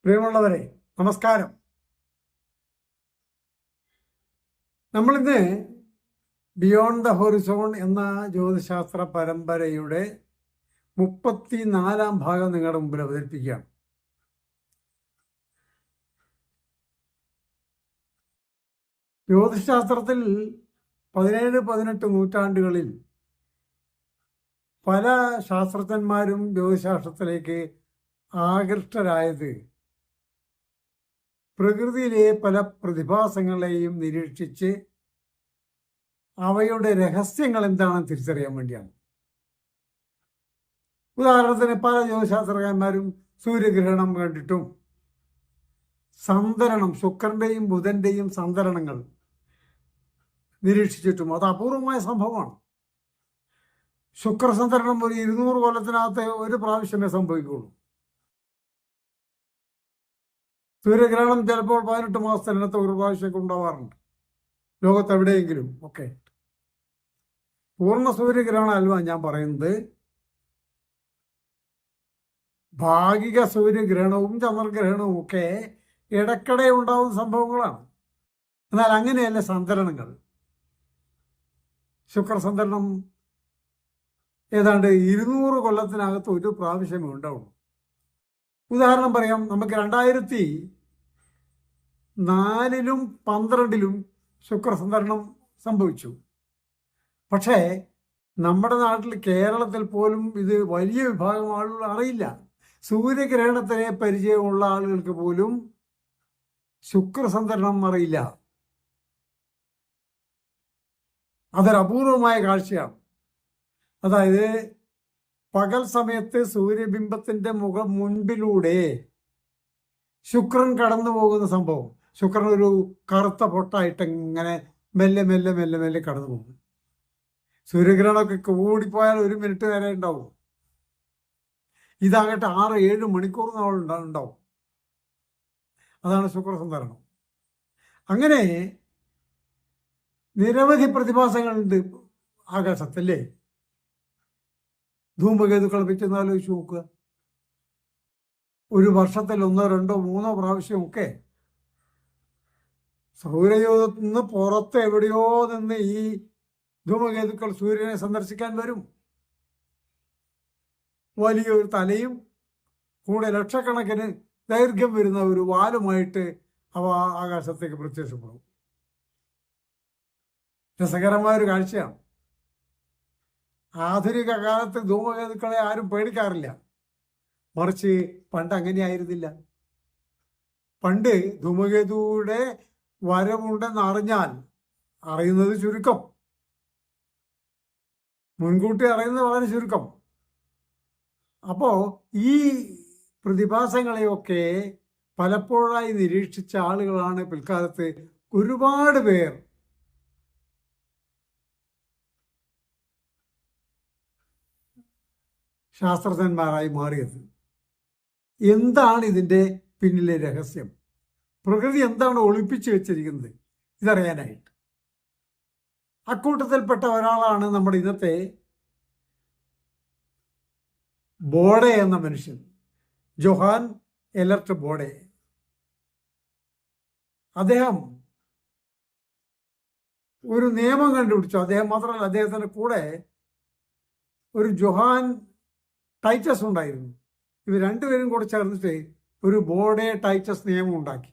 പ്രിയമുള്ളവരെ, നമസ്കാരം. നമ്മളിന്ന് ബിയോണ്ട് ദ ഹൊറിസോൺ എന്ന ജ്യോതിശാസ്ത്ര പരമ്പരയുടെ 34-ാം ഭാഗം നിങ്ങളുടെ മുമ്പിൽ അവതരിപ്പിക്കുകയാണ്. ജ്യോതിശാസ്ത്രത്തിൽ 17-18 നൂറ്റാണ്ടുകളിൽ പല ശാസ്ത്രജ്ഞന്മാരും ജ്യോതിശാസ്ത്രത്തിലേക്ക് ആകൃഷ്ടരായത് പ്രകൃതിയിലെ പല പ്രതിഭാസങ്ങളെയും നിരീക്ഷിച്ച് അവയുടെ രഹസ്യങ്ങൾ എന്താണെന്ന് തിരിച്ചറിയാൻ വേണ്ടിയാണ്. ഉദാഹരണത്തിന് പല ജ്യോതിശാസ്ത്രകാരന്മാരും സൂര്യഗ്രഹണം കണ്ടിട്ടും സന്തരണം, ശുക്രന്റെയും ബുധന്റെയും സന്തരണങ്ങൾ നിരീക്ഷിച്ചിട്ടും അത് അപൂർവമായ സംഭവമാണ്. ശുക്രസന്തരണം ഒരു 200 കൊല്ലത്തിനകത്ത് ഒരു പ്രാവശ്യമേ സംഭവിക്കുള്ളൂ. സൂര്യഗ്രഹണം ചിലപ്പോൾ 18 മാസത്തിനകത്ത് ഒരു പ്രാവശ്യമൊക്കെ ഉണ്ടാവാറുണ്ട് ലോകത്തെവിടെയെങ്കിലും ഒക്കെ. പൂർണ്ണ സൂര്യഗ്രഹണം അല്ല ഞാൻ പറയുന്നത്, ഭാഗിക സൂര്യഗ്രഹണവും ചന്ദ്രഗ്രഹണവും ഒക്കെ ഇടയ്ക്കിടെ ഉണ്ടാവുന്ന സംഭവങ്ങളാണ്. എന്നാൽ അങ്ങനെയല്ല സന്തരണങ്ങൾ. ശുക്രസന്തരണം ഏതാണ്ട് 200 കൊല്ലത്തിനകത്ത് ഒരു പ്രാവശ്യമേ ഉണ്ടാവുള്ളൂ. ഉദാഹരണം പറയാം, നമുക്ക് 2004-ലും 2012-ലും ശുക്രസന്തരണം സംഭവിച്ചു. പക്ഷേ നമ്മുടെ നാട്ടിൽ, കേരളത്തിൽ പോലും ഇത് വലിയ വിഭാഗം ആളുകൾ അറിയില്ല. സൂര്യഗ്രഹണത്തിനെ പരിചയമുള്ള ആളുകൾക്ക് പോലും ശുക്രസന്തരണം അറിയില്ല. അതൊരു അപൂർവമായ കാഴ്ചയാണ്. അതായത് പകൽ സമയത്ത് സൂര്യബിംബത്തിന്റെ മുൻപിലൂടെ ശുക്രൻ കടന്നു പോകുന്ന സംഭവം. ശുക്രൻ ഒരു കറുത്ത പൊട്ടായിട്ട് ഇങ്ങനെ മെല്ലെ മെല്ലെ മെല്ലെ മെല്ലെ കടന്നു പോകും. സൂര്യഗ്രഹണമൊക്കെ കൂടിപ്പോയാൽ 1 മിനിറ്റ് വരെ ഉണ്ടാവും. ഇതാകട്ടെ 6-7 മണിക്കൂർ ഉണ്ടാവും. അതാണ് ശുക്രസന്തരണം. അങ്ങനെ നിരവധി പ്രതിഭാസങ്ങളുണ്ട് ആകാശത്തല്ലേ. ധൂമകേതുക്കളെ പറ്റി ഒന്ന് ആലോചിച്ച് നോക്കുക. ഒരു വർഷത്തിൽ 1, 2, 3 പ്രാവശ്യമൊക്കെ സൗരയൂഥത്തിൽ നിന്ന് പുറത്ത് എവിടെയോ നിന്ന് ഈ ധൂമകേതുക്കൾ സൂര്യനെ സന്ദർശിക്കാൻ വരും. വലിയൊരു തലയും കൂടെ ലക്ഷക്കണക്കിന് ദൈർഘ്യം വരുന്ന ഒരു വാലുമായിട്ട് അവ ആകാശത്തേക്ക് പ്രത്യക്ഷപ്പെടും. രസകരമായ ഒരു കാഴ്ചയാണ്. ആധുനിക കാലത്ത് ധൂമകേതുക്കളെ ആരും പേടിക്കാറില്ല. മറിച്ച് പണ്ട് അങ്ങനെയായിരുന്നില്ല. പണ്ട് ധൂമകേതുവിടെ വരവുണ്ടെന്ന് അറിയുന്നത് ചുരുക്കം, മുൻകൂട്ടി അറിയുന്നത് വളരെ ചുരുക്കം. അപ്പോ ഈ പ്രതിഭാസങ്ങളെയൊക്കെ പലപ്പോഴായി നിരീക്ഷിച്ച ആളുകളാണ് പിൽക്കാലത്ത് ഒരുപാട് പേർ ശാസ്ത്രജ്ഞന്മാരായി മാറിയത്. എന്താണ് ഇതിൻ്റെ പിന്നിലെ രഹസ്യം? പ്രകൃതി എന്താണ് ഒളിപ്പിച്ചു വെച്ചിരിക്കുന്നത്? ഇതറിയാനായിട്ട് അക്കൂട്ടത്തിൽപ്പെട്ട ഒരാളാണ് നമ്മുടെ ഇന്നത്തെ ബോഡെ എന്ന മനുഷ്യൻ, ജോഹാൻ എലർട്ട് ബോഡെ. അദ്ദേഹം ഒരു നിയമം കണ്ടുപിടിച്ചു. അദ്ദേഹം മാത്രമല്ല, അദ്ദേഹത്തിൻ്റെ കൂടെ ഒരു ജോഹാൻ ടൈറ്റസ് ഉണ്ടായിരുന്നു. ഇവർ രണ്ടുപേരും കൂടെ ചേർന്നിട്ട് ഒരു ബോഡെ ടൈറ്റസ് നിയമം ഉണ്ടാക്കി.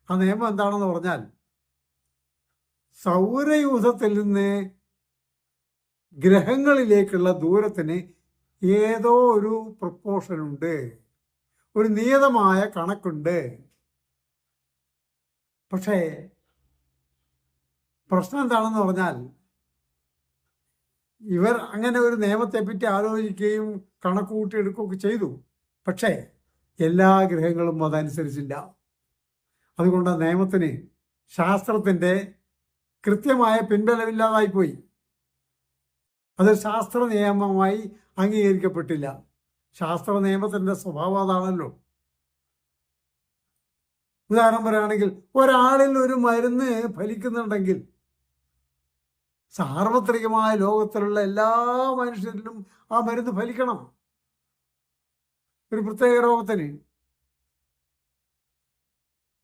ആ നിയമം എന്താണെന്ന് പറഞ്ഞാൽ, സൗരയൂഥത്തിൽ നിന്ന് ഗ്രഹങ്ങളിലേക്കുള്ള ദൂരത്തിന് ഏതോ ഒരു പ്രൊപ്പോർഷനുണ്ട്, ഒരു നിയതമായ കണക്കുണ്ട്. പക്ഷേ പ്രശ്നം എന്താണെന്ന് പറഞ്ഞാൽ, ഇവർ അങ്ങനെ ഒരു നിയമത്തെപ്പറ്റി ആലോചിക്കുകയും കണക്ക് കൂട്ടിയെടുക്കുകയൊക്കെ ചെയ്തു. പക്ഷേ എല്ലാ ഗ്രഹങ്ങളും അതനുസരിച്ചില്ല. അതുകൊണ്ട് നിയമത്തിന്, ശാസ്ത്രത്തിൻ്റെ കൃത്യമായ പിൻബലമില്ലാതായിപ്പോയി. അത് ശാസ്ത്ര നിയമമായി അംഗീകരിക്കപ്പെട്ടില്ല. ശാസ്ത്ര നിയമത്തിൻ്റെ സ്വഭാവം അതാണല്ലോ. ഉദാഹരണം പറയുകയാണെങ്കിൽ ഒരാളിൽ ഒരു മരുന്ന് ഫലിക്കുന്നുണ്ടെങ്കിൽ സാർവത്രികമായ ലോകത്തിലുള്ള എല്ലാ മനുഷ്യരിലും ആ മരുന്ന് ഫലിക്കണം. ഒരു പ്രത്യേക രോഗത്തിന്.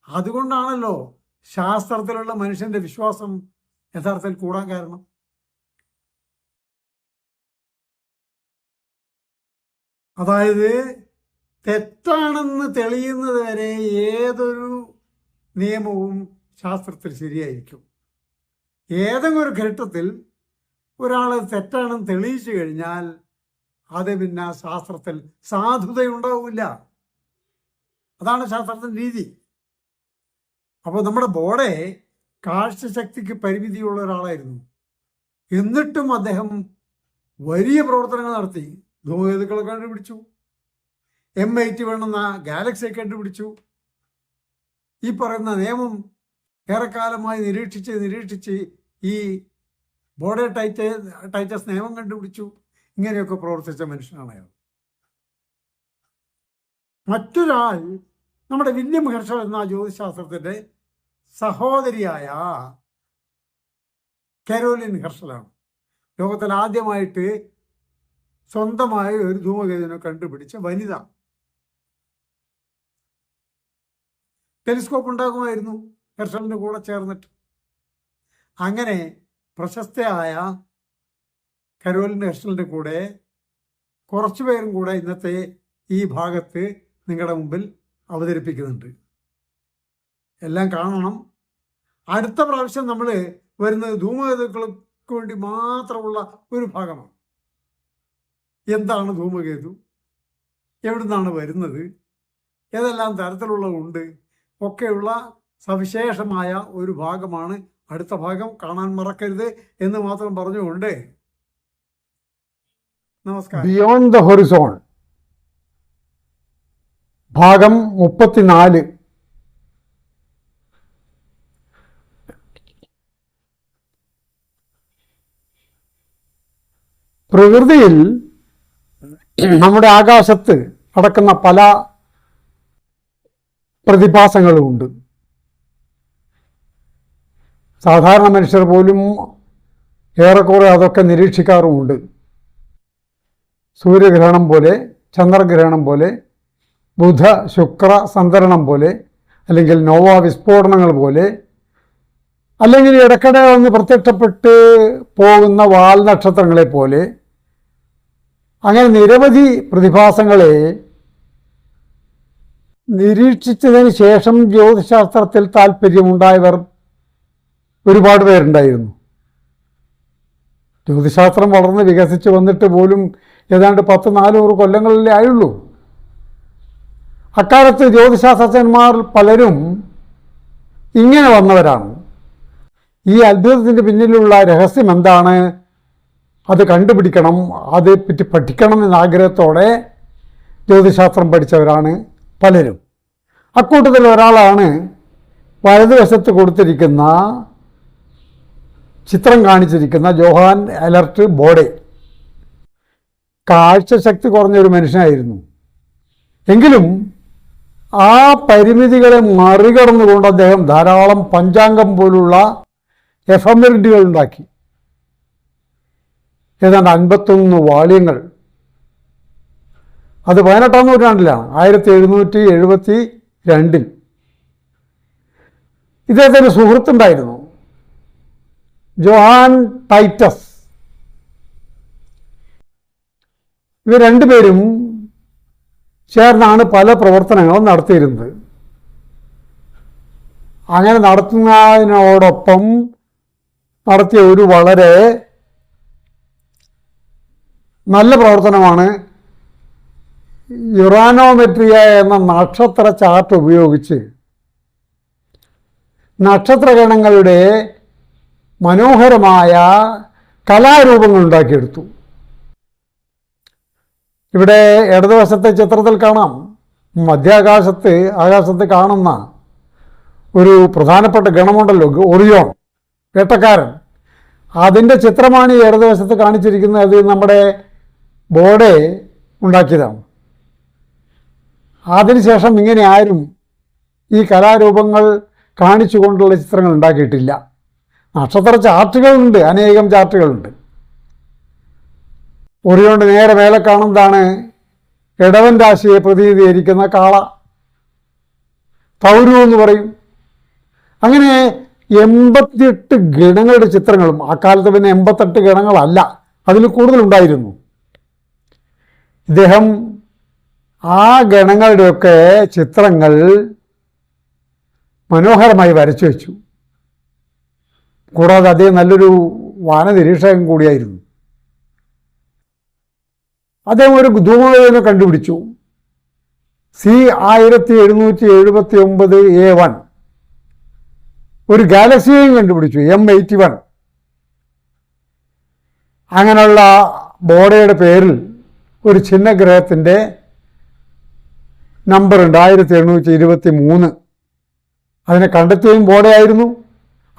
അതുകൊണ്ടാണല്ലോ ശാസ്ത്രത്തിലുള്ള മനുഷ്യന്റെ വിശ്വാസം യഥാർത്ഥത്തിൽ കൂടാൻ കാരണം. അതായത് തെറ്റാണെന്ന് തെളിയുന്നത് വരെ ഏതൊരു നിയമവും ശാസ്ത്രത്തിൽ ശരിയായിരിക്കും. ഏതെങ്കിലും ഒരു ഘട്ടത്തിൽ ഒരാൾ തെറ്റാണെന്ന് തെളിയിച്ചു കഴിഞ്ഞാൽ അത് പിന്നെ ശാസ്ത്രത്തിൽ സാധുതയുണ്ടാവില്ല. അതാണ് ശാസ്ത്രത്തിൻ്റെ രീതി. അപ്പോൾ നമ്മുടെ ബോഡെ കാഴ്ചശക്തിക്ക് പരിമിതിയുള്ള ഒരാളായിരുന്നു. എന്നിട്ടും അദ്ദേഹം വലിയ പ്രവർത്തനങ്ങൾ നടത്തി. ധൂമകേതുക്കളെ കണ്ടുപിടിച്ചു, M80 വേണമെന്ന ഗാലക്സിയെ കണ്ടുപിടിച്ചു. ഈ പറയുന്ന നിയമം ഏറെക്കാലമായി നിരീക്ഷിച്ച് ഈ ബോഡെ ടൈറ്റസ് നിയമം കണ്ടുപിടിച്ചു. ഇങ്ങനെയൊക്കെ പ്രവർത്തിച്ച മനുഷ്യനാണ് അയാൾ. മറ്റൊരാൾ നമ്മുടെ വില്യം ഹെർഷൽ എന്ന ജ്യോതിശാസ്ത്രത്തിൻ്റെ സഹോദരിയായ കരോലിൻ ഹെർഷലാണ്. ലോകത്തിൽ ആദ്യമായിട്ട് സ്വന്തമായി ഒരു ധൂമകേതുവിനെ കണ്ടുപിടിച്ച വനിത. ടെലിസ്കോപ്പ് ഉണ്ടാകുമായിരുന്നു ഹെർഷലിൻ്റെ കൂടെ ചേർന്നിട്ട്. അങ്ങനെ പ്രശസ്തയായ കരോലിൻ ഹെർഷലിൻ്റെ കൂടെ കുറച്ചു പേരും കൂടെ ഇന്നത്തെ ഈ ഭാഗത്ത് നിങ്ങളുടെ മുമ്പിൽ അവതരിപ്പിക്കുന്നുണ്ട്. എല്ലാം കാണണം. അടുത്ത പ്രാവശ്യം നമ്മൾ വരുന്നത് ധൂമകേതുക്കൾക്ക് വേണ്ടി മാത്രമുള്ള ഒരു ഭാഗമാണ്. എന്താണ് ധൂമകേതു, എവിടുന്നാണ് വരുന്നത്, ഏതെല്ലാം തരത്തിലുള്ളതുണ്ട് ഒക്കെയുള്ള സവിശേഷമായ ഒരു ഭാഗമാണ് അടുത്ത ഭാഗം. കാണാൻ മറക്കരുത് എന്ന് മാത്രം പറഞ്ഞുകൊണ്ട് നമസ്കാരം. ബിയോണ്ട് ദ ഹൊറിസോൺ ഭാഗം 34. പ്രകൃതിയിൽ നമ്മുടെ ആകാശത്ത് നടക്കുന്ന പല പ്രതിഭാസങ്ങളുമുണ്ട്. സാധാരണ മനുഷ്യർ പോലും ഏറെക്കുറെ അതൊക്കെ നിരീക്ഷിക്കാറുമുണ്ട്. സൂര്യഗ്രഹണം പോലെ, ചന്ദ്രഗ്രഹണം പോലെ, ബുധ ശുക്ര സന്തരണം പോലെ, അല്ലെങ്കിൽ നോവ വിസ്ഫോടനങ്ങൾ പോലെ, അല്ലെങ്കിൽ ഇടയ്ക്കിടെ വന്ന് പ്രത്യക്ഷപ്പെട്ട് പോകുന്ന വാൽ നക്ഷത്രങ്ങളെ പോലെ, അങ്ങനെ നിരവധി പ്രതിഭാസങ്ങളെ നിരീക്ഷിച്ചതിന് ശേഷം ജ്യോതിശാസ്ത്രത്തിൽ താല്പര്യമുണ്ടായവർ ഒരുപാട് പേരുണ്ടായിരുന്നു. ജ്യോതിശാസ്ത്രം വളർന്ന് വികസിച്ച് വന്നിട്ട് പോലും ഏതാണ്ട് 100-400 കൊല്ലങ്ങളിലേ ആയുള്ളൂ. അക്കാലത്ത് ജ്യോതിശാസ്ത്രജ്ഞന്മാർ പലരും ഇങ്ങനെ വന്നവരാണ്. ഈ അത്ഭുതത്തിൻ്റെ പിന്നിലുള്ള രഹസ്യം എന്താണ്, അത് കണ്ടുപിടിക്കണം, അതേപ്പറ്റി പഠിക്കണം എന്ന ആഗ്രഹത്തോടെ ജ്യോതിശാസ്ത്രം പഠിച്ചവരാണ് പലരും. അക്കൂട്ടത്തിൽ ഒരാളാണ് വലതുവശത്ത് കൊടുത്തിരിക്കുന്ന ചിത്രം കാണിച്ചിരിക്കുന്ന ജോഹാൻ എലർട്ട് ബോഡെ. കാഴ്ചശക്തി കുറഞ്ഞൊരു മനുഷ്യനായിരുന്നു. എങ്കിലും ആ പരിമിതികളെ മറികടന്നുകൊണ്ട് അദ്ദേഹം ധാരാളം പഞ്ചാംഗം പോലുള്ള എഫെമെറിഡുകൾ ഉണ്ടാക്കി. ഏതാണ്ട് 51 വാള്യങ്ങൾ. അത് 18-ാം നൂറ്റാണ്ടിലാണ്, 1772. ഇദ്ദേഹത്തിന് സുഹൃത്തുണ്ടായിരുന്നു, ജോഹാൻ ടൈറ്റസ്. ഇവർ രണ്ടുപേരും ചേർന്നാണ് പല പ്രവർത്തനങ്ങളും നടത്തിയിരുന്നത്. അങ്ങനെ നടത്തുന്നതിനോടൊപ്പം നടത്തിയ ഒരു വളരെ നല്ല പ്രവർത്തനമാണ് യുറാനോമെട്രിയ എന്ന നക്ഷത്ര ചാർട്ട് ഉപയോഗിച്ച് നക്ഷത്രഗണങ്ങളുടെ മനോഹരമായ കലാരൂപങ്ങൾ ഉണ്ടാക്കിയെടുത്തു. ഇവിടെ ഇടതുവശത്തെ ചിത്രത്തിൽ കാണാം, ആകാശത്ത് കാണുന്ന ഒരു പ്രധാനപ്പെട്ട ഗണമുണ്ടല്ലോ, ഒറിയോൺ, വേട്ടക്കാരൻ. അതിൻ്റെ ചിത്രമാണ് ഈ ഇടതുവശത്ത് കാണിച്ചിരിക്കുന്നത്. അത് നമ്മുടെ ബോഡെ ഉണ്ടാക്കിയതാണ്. അതിനുശേഷം ഇങ്ങനെ ആരും ഈ കലാരൂപങ്ങൾ കാണിച്ചുകൊണ്ടുള്ള ചിത്രങ്ങൾ ഉണ്ടാക്കിയിട്ടില്ല. നക്ഷത്ര ചാർട്ടുകളുണ്ട്, അനേകം ചാർട്ടുകളുണ്ട്. ഒറിയോണ്ട് നേരെ മേലെ കാണുന്നതാണ് ഇടവൻ രാശിയെ പ്രതിനിധീകരിക്കുന്ന കാള, തൗരു എന്ന് പറയും. അങ്ങനെ 88 ഗണങ്ങളുടെ ചിത്രങ്ങളും, അക്കാലത്ത് പിന്നെ 88 ഗണങ്ങളല്ല, അതിൽ കൂടുതലുണ്ടായിരുന്നു. ഇദ്ദേഹം ആ ഗണങ്ങളുടെയൊക്കെ ചിത്രങ്ങൾ മനോഹരമായി വരച്ചു വെച്ചു. കൂടാതെ അദ്ദേഹം നല്ലൊരു വാനനിരീക്ഷകൻ കൂടിയായിരുന്നു. അദ്ദേഹം ഒരു ധൂമകേതുവിനെ കണ്ടുപിടിച്ചു, C1779A1. ഒരു ഗാലക്സിയെയും കണ്ടുപിടിച്ചു, M81. അങ്ങനെയുള്ള ബോഡയുടെ പേരിൽ ഒരു ചിഹ്നഗ്രഹത്തിൻ്റെ നമ്പറുണ്ട്, 1823. അതിനെ കണ്ടെത്തിയതും ബോഡയായിരുന്നു.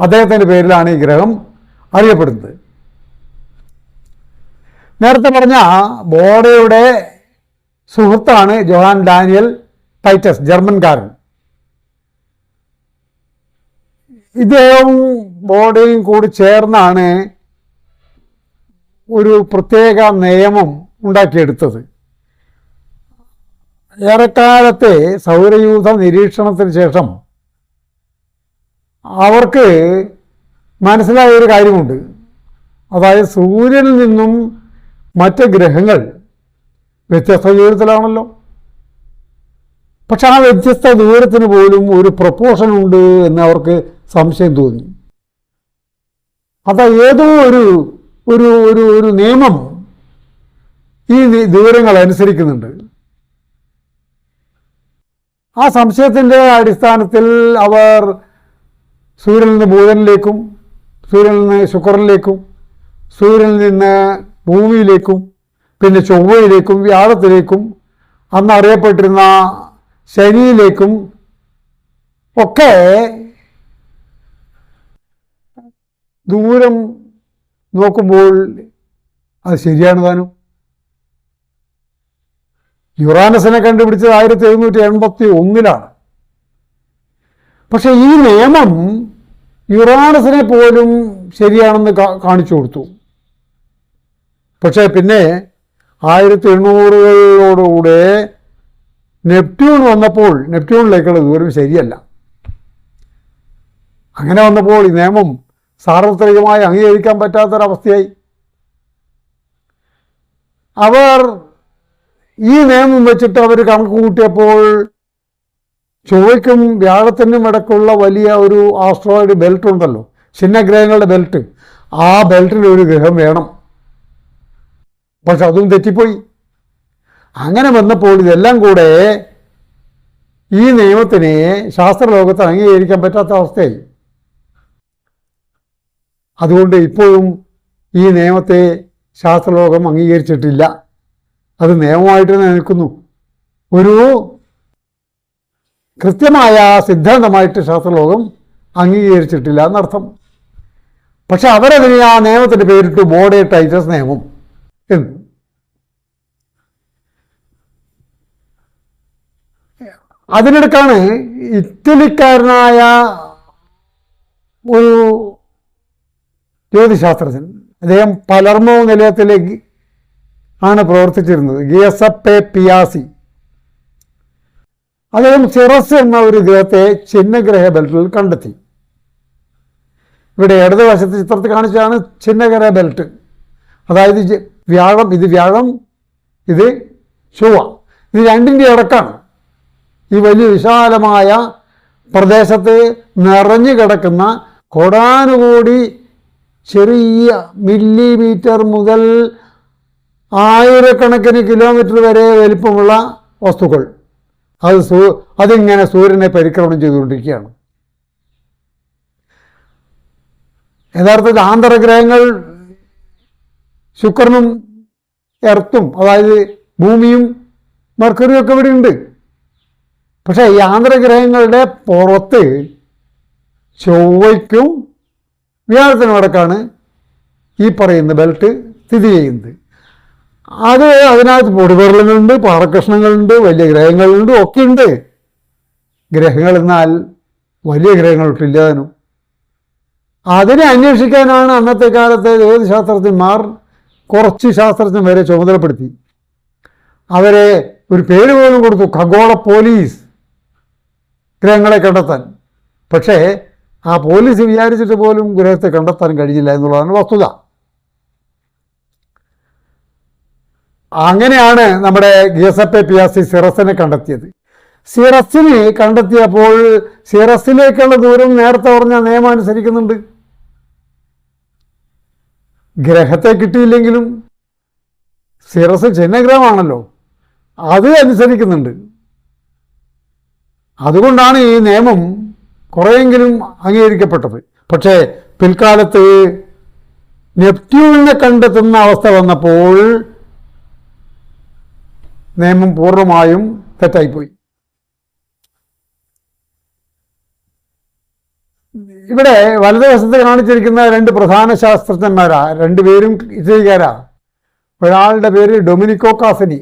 അദ്ദേഹത്തിൻ്റെ പേരിലാണ് ഈ ഗ്രഹം അറിയപ്പെടുന്നത്. നേരത്തെ പറഞ്ഞ ബോഡയുടെ സുഹൃത്താണ് ജോഹാൻ ഡാനിയൽ ടൈറ്റസ്, ജർമ്മൻകാരൻ. ഇദ്ദേഹവും ബോഡയും കൂടി ചേർന്നാണ് ഒരു പ്രത്യേക നിയമം ഉണ്ടാക്കിയെടുത്തത്. ഏറെക്കാലത്തെ സൗരയൂഥ നിരീക്ഷണത്തിന് ശേഷം അവർക്ക് മനസ്സിലായ ഒരു കാര്യമുണ്ട്. അതായത് സൂര്യനിൽ നിന്നും മറ്റ് ഗ്രഹങ്ങൾ വ്യത്യസ്ത ദൂരത്തിലാണല്ലോ. പക്ഷെ ആ വ്യത്യസ്ത ദൂരത്തിന് പോലും ഒരു പ്രൊപ്പോർഷൻ ഉണ്ട് എന്ന് അവർക്ക് സംശയം തോന്നി. ഏതോ ഒരു ഒരു ഒരു ഒരു നിയമം ഈ ദൂരങ്ങൾ അനുസരിക്കുന്നുണ്ട്. ആ സംശയത്തിൻ്റെ അടിസ്ഥാനത്തിൽ അവർ സൂര്യനിൽ നിന്ന് ബുധനിലേക്കും, സൂര്യനിൽ നിന്ന് ശുക്രനിലേക്കും, സൂര്യനിൽ നിന്ന് ഭൂമിയിലേക്കും, പിന്നെ ചൊവ്വയിലേക്കും, വ്യാഴത്തിലേക്കും, അന്ന് അറിയപ്പെട്ടിരുന്ന ശനിയിലേക്കും ഒക്കെ ദൂരം നോക്കുമ്പോൾ അത് ശരിയാണ് താനും. യുറാനസിനെ കണ്ടുപിടിച്ചത് 1781. പക്ഷെ ഈ നിയമം യുറാനസിനെ പോലും ശരിയാണെന്ന് കാണിച്ചു കൊടുത്തു. പക്ഷേ പിന്നെ 1800-കളോടുകൂടെ നെപ്റ്റ്യൂൺ വന്നപ്പോൾ നെപ്റ്റ്യൂണിലേക്കുള്ള ദൂരം ശരിയല്ല. അങ്ങനെ വന്നപ്പോൾ ഈ നിയമം സാർവത്രികമായി അംഗീകരിക്കാൻ പറ്റാത്തൊരവസ്ഥയായി. അവർ ഈ നിയമം വെച്ചിട്ട് അവർ കണക്ക് കൂട്ടിയപ്പോൾ ചൊവ്വയ്ക്കും വ്യാഴത്തിനും ഇടയ്ക്കുള്ള വലിയ ഒരു ആസ്ട്രോയിഡ് ബെൽറ്റ് ഉണ്ടല്ലോ, ചിഹ്നഗ്രഹങ്ങളുടെ ബെൽറ്റ്, ആ ബെൽറ്റിൽ ഒരു ഗ്രഹം വേണം. പക്ഷെ അതും തെറ്റിപ്പോയി. അങ്ങനെ വന്നപ്പോൾ ഇതെല്ലാം കൂടെ ഈ നിയമത്തിനെ ശാസ്ത്രലോകത്ത് അംഗീകരിക്കാൻ പറ്റാത്ത അവസ്ഥയായി. അതുകൊണ്ട് ഇപ്പോഴും ഈ നിയമത്തെ ശാസ്ത്രലോകം അംഗീകരിച്ചിട്ടില്ല. അത് നിയമമായിട്ട് തന്നെ നിൽക്കുന്നു. ഒരു കൃത്യമായ സിദ്ധാന്തമായിട്ട് ശാസ്ത്രലോകം അംഗീകരിച്ചിട്ടില്ല എന്നർത്ഥം. പക്ഷെ അവരതിന് ആ നിയമത്തിൻ്റെ പേരിട്ടു ബോഡെ ടൈറ്റസ് നിയമം എന്ന്. അതിനിടക്കാണ് ഇറ്റലിക്കാരനായ ഒരു ജ്യോതിശാസ്ത്രജ്ഞൻ, അദ്ദേഹം പലർമോ നിലയത്തിലേക്ക് ആണ് പ്രവർത്തിച്ചിരുന്നത്, ഗിയസപ്പെ പിയാസി. അദ്ദേഹം സിറസ് എന്ന ഒരു ഗ്രഹത്തെ ചിഹ്നഗ്രഹ ബെൽറ്റിൽ കണ്ടെത്തി. ഇവിടെ ഇടതുവശത്ത് ചിത്രത്തിൽ കാണിച്ചാണ് ചിഹ്നഗ്രഹ ബെൽറ്റ്. അതായത് വ്യാഴം, ഇത് വ്യാഴം, ഇത് ചൊവ്വ, ഇത് രണ്ടിൻ്റെ ഇടക്കാണ്. ഈ വലിയ വിശാലമായ പ്രദേശത്ത് നിറഞ്ഞു കിടക്കുന്ന കോടാനുകോടി ചെറിയ മില്ലിമീറ്റർ മുതൽ ആയിരക്കണക്കിന് കിലോമീറ്റർ വരെ വലിപ്പമുള്ള വസ്തുക്കൾ, അതിങ്ങനെ സൂര്യനെ പരിക്രമണം ചെയ്തുകൊണ്ടിരിക്കുകയാണ്. യഥാർത്ഥത്തിൽ ആന്തരഗ്രഹങ്ങൾ ശുക്രനും എർത്തും, അതായത് ഭൂമിയും മെർക്കുറിയും ഒക്കെ ഇവിടെ ഉണ്ട്. പക്ഷേ ഈ ആന്തരഗ്രഹങ്ങളുടെ പുറത്ത് ചൊവ്വയ്ക്കും വ്യാഴത്തിനും ഇടക്കാണ് ഈ പറയുന്ന ബെൽറ്റ് സ്ഥിതി ചെയ്യുന്നത്. അതിനകത്ത് പൊടിപടലങ്ങളുണ്ട്, പാറക്കഷ്ണങ്ങളുണ്ട്, വലിയ ഗ്രഹങ്ങളുണ്ട്, ഒക്കെ ഉണ്ട്. ഗ്രഹങ്ങൾ എന്നാൽ വലിയ ഗ്രഹങ്ങളിട്ടില്ല താനും. അതിനെ അന്വേഷിക്കാനാണ് അന്നത്തെ കാലത്തെ ജ്യോതിശാസ്ത്രജ്ഞന്മാർ കുറച്ച് ശാസ്ത്രജ്ഞന്മാരെ ചുമതലപ്പെടുത്തി. അവരെ ഒരു പേര് പോലും കൊടുത്തു, ഖഗോള പോലീസ്, ഗ്രഹങ്ങളെ കണ്ടെത്താൻ. പക്ഷേ ആ പോലീസ് വിചാരിച്ചിട്ട് പോലും ഗ്രഹത്തെ കണ്ടെത്താൻ കഴിഞ്ഞില്ല എന്നുള്ളതാണ് വസ്തുത. അങ്ങനെയാണ് നമ്മുടെ ഗിയസപ്പെ പിയാസി സിറസിനെ കണ്ടെത്തിയത്. സിറസിനെ കണ്ടെത്തിയപ്പോൾ സിറസിലേക്കുള്ള ദൂരം നേരത്തെ പറഞ്ഞ നിയമം അനുസരിക്കുന്നുണ്ട്. ഗ്രഹത്തെ കിട്ടിയില്ലെങ്കിലും സിറസ് ചിഹ്നഗ്രഹമാണല്ലോ, അത് അനുസരിക്കുന്നുണ്ട്. അതുകൊണ്ടാണ് ഈ നിയമം കുറേയെങ്കിലും അംഗീകരിക്കപ്പെട്ടത്. പക്ഷേ പിൽക്കാലത്ത് നെപ്റ്റ്യൂണിനെ കണ്ടെത്തുന്ന അവസ്ഥ വന്നപ്പോൾ നിയമം പൂർണ്ണമായും തെറ്റായിപ്പോയി. ഇവിടെ വലതുവശത്ത് കാണിച്ചിരിക്കുന്ന രണ്ട് പ്രധാന ശാസ്ത്രജ്ഞന്മാരാ, രണ്ടുപേരും ഇറ്റലിക്കാരാ. ഒരാളുടെ പേര് ഡൊമിനിക്കോ കാസിനി.